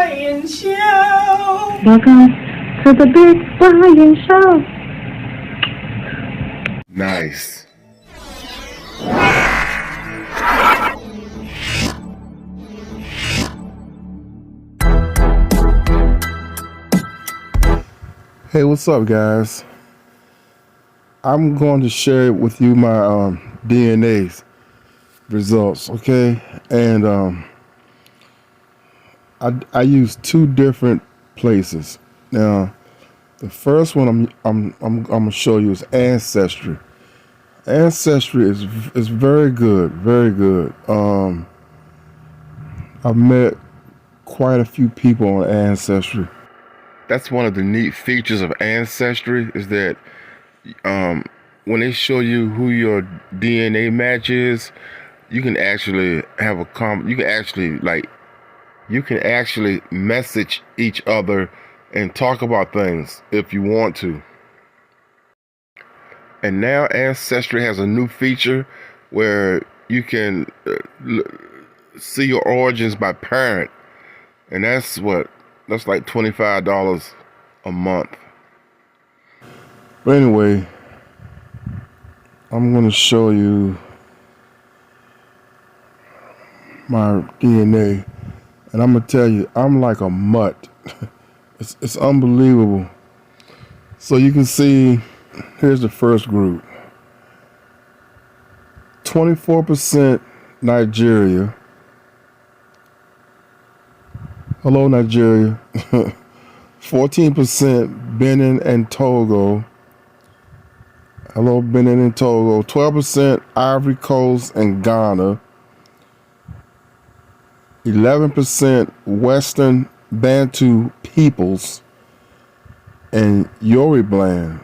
Brian Show. Welcome to the Big Brian Show. Nice. Hey, what's up, guys? I'm going to share with you my DNA results, okay? And I use two different places. Now, the first one I'm gonna show you is Ancestry. Ancestry is very good, very good. I've met quite a few people on Ancestry. That's one of the neat features of Ancestry is that when they show you who your DNA match is, you can actually have you can actually message each other and talk about things if you want to. And now Ancestry has a new feature where you can see your origins by parent, and that's like $25 a month. But anyway, I'm going to show you my DNA, and I'm going to tell you, I'm like a mutt. It's unbelievable. So you can see, here's the first group. 24% Nigeria. Hello, Nigeria. 14% Benin and Togo. Hello, Benin and Togo. 12% Ivory Coast and Ghana. 11% Western Bantu peoples and Yoruba.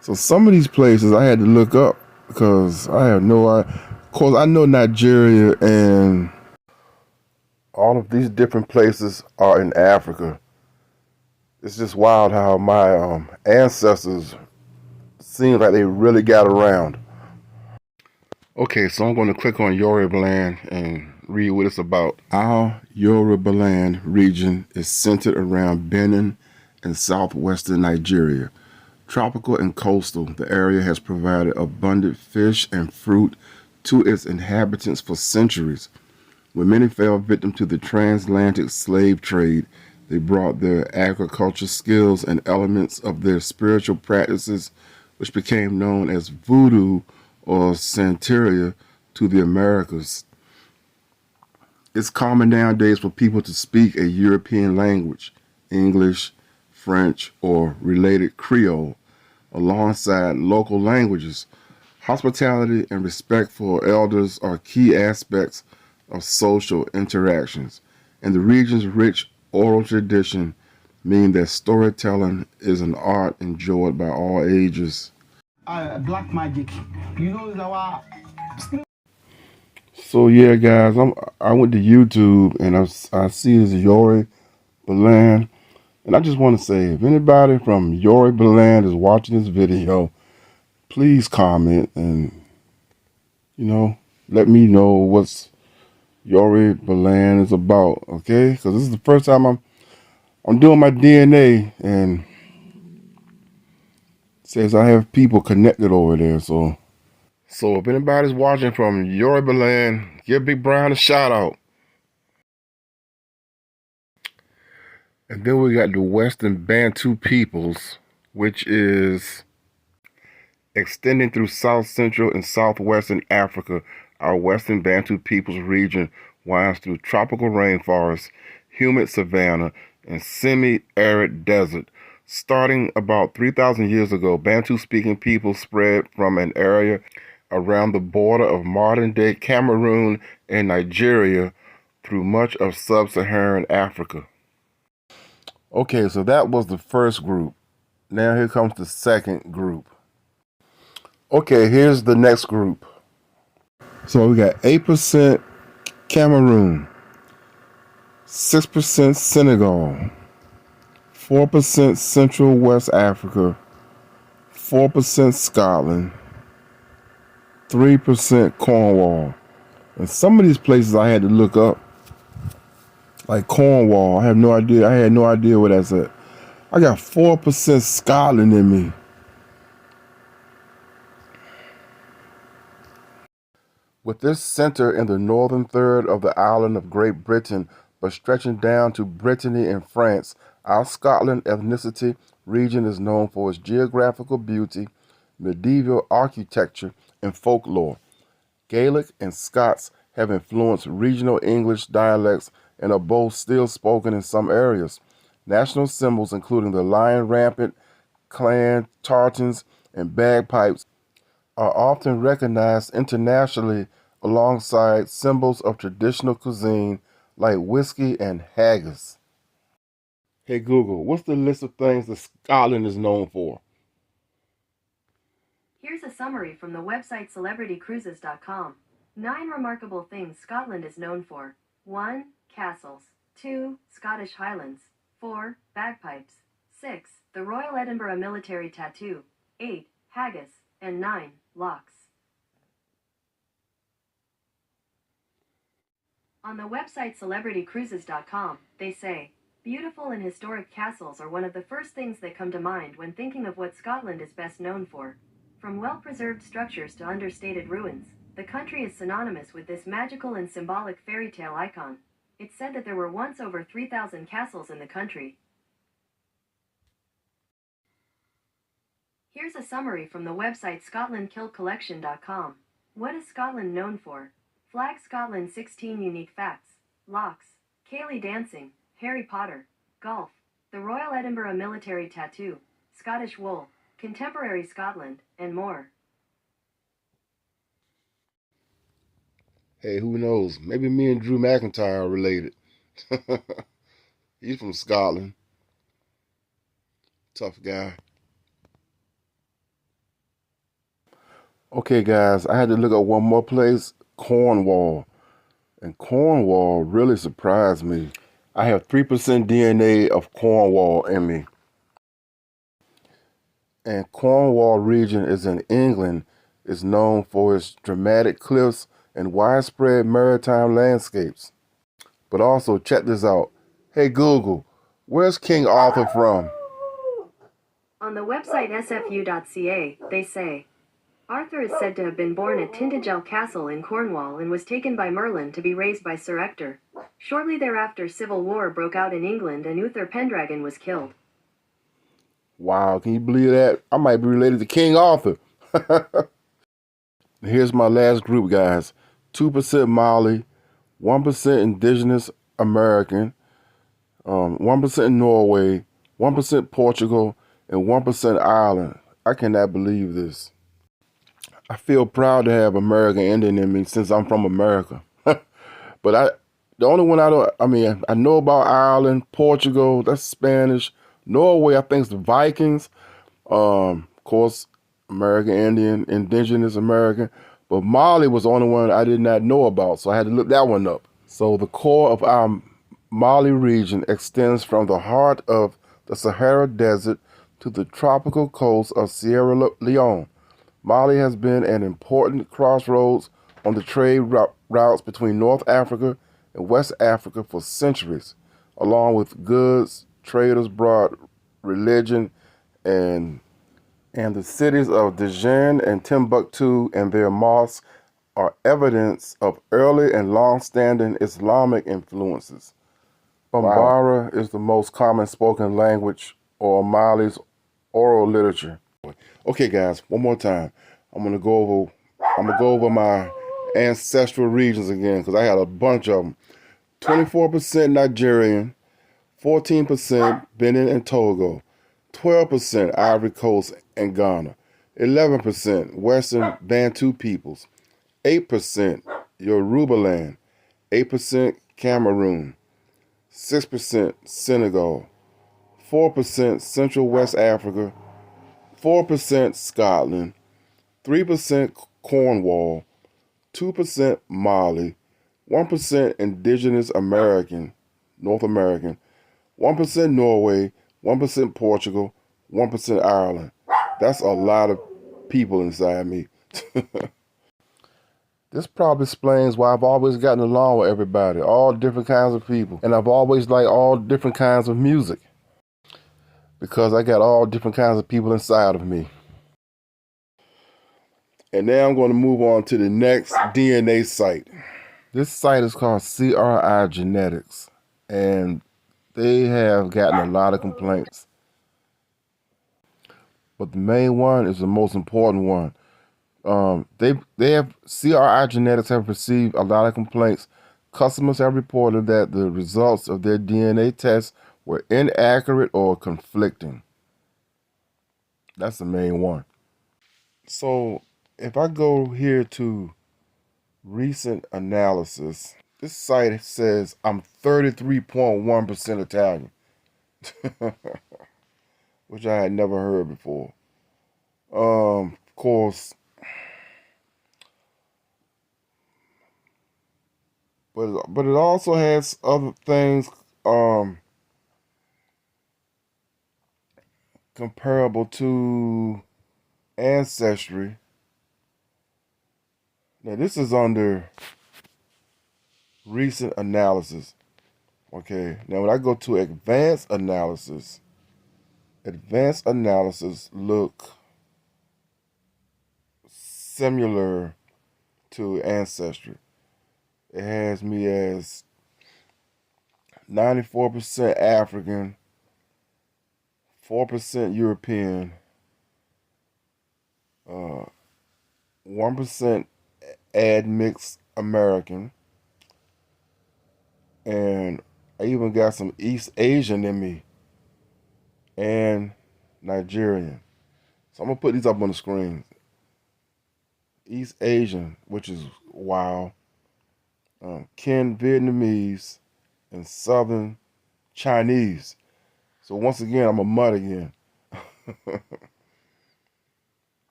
So some of these places I had to look up because I have no idea. Of course, I know Nigeria and all of these different places are in Africa. It's just wild how my ancestors seem like they really got around. Okay, so I'm going to click on Yoruba land and read what it's about. Our Yoruba land region is centered around Benin and southwestern Nigeria. Tropical and coastal, the area has provided abundant fish and fruit to its inhabitants for centuries. When many fell victim to the transatlantic slave trade, they brought their agriculture skills and elements of their spiritual practices, which became known as voodoo or Santeria, to the Americas. It's common nowadays for people to speak a European language, English, French, or related Creole, alongside local languages. Hospitality and respect for elders are key aspects of social interactions, and the region's rich oral tradition mean that storytelling is an art enjoyed by all ages. Black magic, you know, is our. So yeah, guys, I went to YouTube and I see this Yoruba land, and I just want to say, if anybody from Yoruba land is watching this video, please comment and let me know what's Yoruba land is about, okay? Because this is the first time I'm doing my DNA, and it says I have people connected over there. So if anybody's watching from Yoruba land, give Big Brian a shout out. And then we got the Western Bantu peoples, which is extending through South Central and Southwestern Africa. Our Western Bantu peoples region winds through tropical rainforests, humid savanna, and semi-arid desert. Starting about 3,000 years ago, Bantu-speaking people spread from an area around the border of modern-day Cameroon and Nigeria through much of sub-Saharan Africa. Okay, so that was the first group. Now here comes the second group. Okay, here's the next group. So we got 8% Cameroon, 6% Senegal, 4% Central West Africa, 4% Scotland, 3% Cornwall. And some of these places I had to look up. Like Cornwall. I have no idea. I had no idea where that's at. I got 4% Scotland in me. With this center in the northern third of the island of Great Britain, but stretching down to Brittany in France, our Scotland ethnicity region is known for its geographical beauty, medieval architecture, and folklore. Gaelic and Scots have influenced regional English dialects and are both still spoken in some areas. National symbols, including the lion rampant, clan, tartans, and bagpipes, are often recognized internationally alongside symbols of traditional cuisine like whiskey and haggis. Hey Google, what's the list of things that Scotland is known for? Here's a summary from the website celebritycruises.com. 9 remarkable things Scotland is known for. 1. Castles. 2. Scottish Highlands. 4. Bagpipes. 6. The Royal Edinburgh Military Tattoo. 8. Haggis. And 9. Locks. On the website celebritycruises.com, they say, beautiful and historic castles are one of the first things that come to mind when thinking of what Scotland is best known for. From well-preserved structures to understated ruins, the country is synonymous with this magical and symbolic fairy tale icon. It's said that there were once over 3,000 castles in the country. Here's a summary from the website scotlandkiltcollection.com. What is Scotland known for? Flag Scotland 16 unique facts. Locks. Ceilidh dancing. Harry Potter. Golf. The Royal Edinburgh Military Tattoo. Scottish wool. Contemporary Scotland, and more. Hey, who knows? Maybe me and Drew McIntyre are related. He's from Scotland. Tough guy. Okay, guys, I had to look up one more place, Cornwall. And Cornwall really surprised me. I have 3% DNA of Cornwall in me. And Cornwall region is in England, is known for its dramatic cliffs and widespread maritime landscapes. But also, check this out. Hey Google, where's King Arthur from? On the website sfu.ca, they say, Arthur is said to have been born at Tintagel Castle in Cornwall and was taken by Merlin to be raised by Sir Ector. Shortly thereafter, civil war broke out in England and Uther Pendragon was killed. Wow, can you believe that? I might be related to King Arthur. Here's my last group, guys. 2% Mali, 1% Indigenous American, 1% Norway, 1% Portugal, and 1% Ireland. I cannot believe this. I feel proud to have American Indian in me since I'm from America. But the only one I know about Ireland, Portugal, that's Spanish. Norway, I think it's the Vikings. Of course, American Indian, Indigenous American. But Mali was the only one I did not know about, so I had to look that one up. So the core of our Mali region extends from the heart of the Sahara Desert to the tropical coast of Sierra Leone. Mali has been an important crossroads on the trade routes between North Africa and West Africa for centuries. Along with goods, traders brought religion, and the cities of Dijon and Timbuktu and their mosques are evidence of early and long-standing Islamic influences. Bambara is the most common spoken language or Mali's oral literature. Okay, guys, one more time. I'm gonna go over my ancestral regions again because I had a bunch of them. 24% Nigerian, 14% Benin and Togo, 12% Ivory Coast and Ghana, 11% Western Bantu peoples, 8% Yorubaland, 8% Cameroon, 6% Senegal, 4% Central West Africa, 4% Scotland, 3% Cornwall, 2% Mali, 1% Indigenous American, North American, 1% Norway, 1% Portugal, 1% Ireland. That's a lot of people inside me. This probably explains why I've always gotten along with everybody, all different kinds of people. And I've always liked all different kinds of music. Because I got all different kinds of people inside of me. And now I'm going to move on to the next DNA site. This site is called CRI Genetics. And they have gotten a lot of complaints. But the main one is the most important one. CRI Genetics have received a lot of complaints. Customers have reported that the results of their DNA tests were inaccurate or conflicting. That's the main one. So if I go here to recent analysis, this site says I'm 33.1% Italian, which I had never heard before. Of course, but it also has other things comparable to Ancestry. Now this is under recent analysis. Okay, now when I go to advanced analysis look similar to Ancestry. It has me as 94% African, 4% European, 1% admixed American, and I even got some East Asian in me, and Nigerian. So I'm going to put these up on the screen. East Asian, which is wow. Ken Vietnamese, and Southern Chinese. So once again, I'm a mutt again. But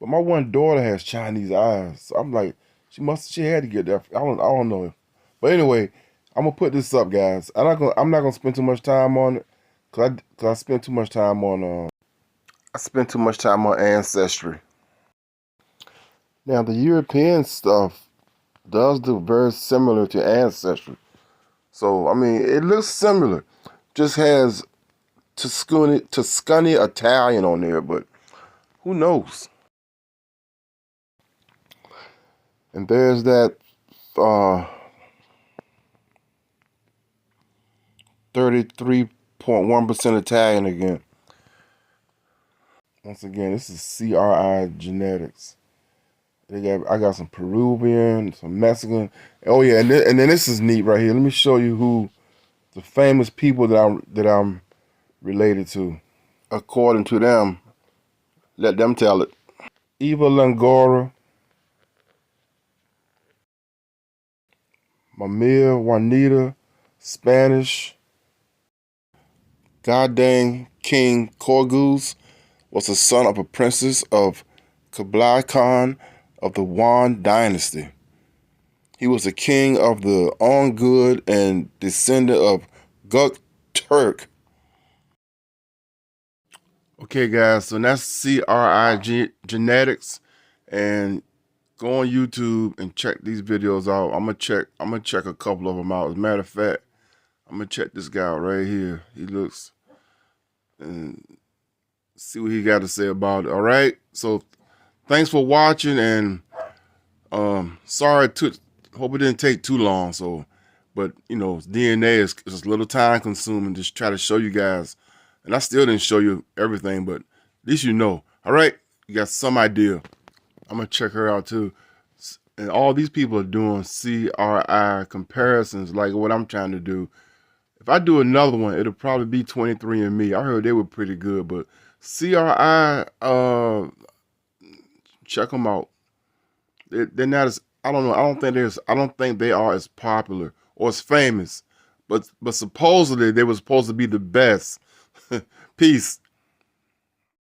my one daughter has Chinese eyes. So I'm like, she had to get that. I don't know. But anyway, I'm gonna put this up, guys. I'm not gonna spend too much time on it, cause I spent too much time on Ancestry. Now the European stuff does look very similar to Ancestry. So I mean, it looks similar. Just has Tuscany Italian on there, but who knows? And there's that 33.1% Italian again. Once again, this is CRI Genetics. I got some Peruvian, some Mexican. Oh yeah, and then this is neat right here. Let me show you who the famous people that I'm related to. According to them, let them tell it. Eva Longoria, Mamia Juanita, Spanish. Goddamn King Corgus was the son of a princess of Kublai Khan of the Yuan dynasty. He was the king of the Ongud and descendant of Guk Turk. Okay, guys, so that's CRI Genetics, and go on YouTube and check these videos out. I'm gonna check a couple of them out. As a matter of fact, I'm gonna check this guy out right here. He looks and see what he got to say about it. All right. So thanks for watching, and sorry hope it didn't take too long. So, but you know, DNA is a little time consuming. Just try to show you guys, and I still didn't show you everything, but at least you know. All right, you got some idea. I'm gonna check her out too. And all these people are doing CRI comparisons like what I'm trying to do. If I do another one, it'll probably be 23andMe. I heard they were pretty good, but CRI, check them out. They're not as, I don't know. I don't think they are as popular or as famous, but supposedly they were supposed to be the best. Peace.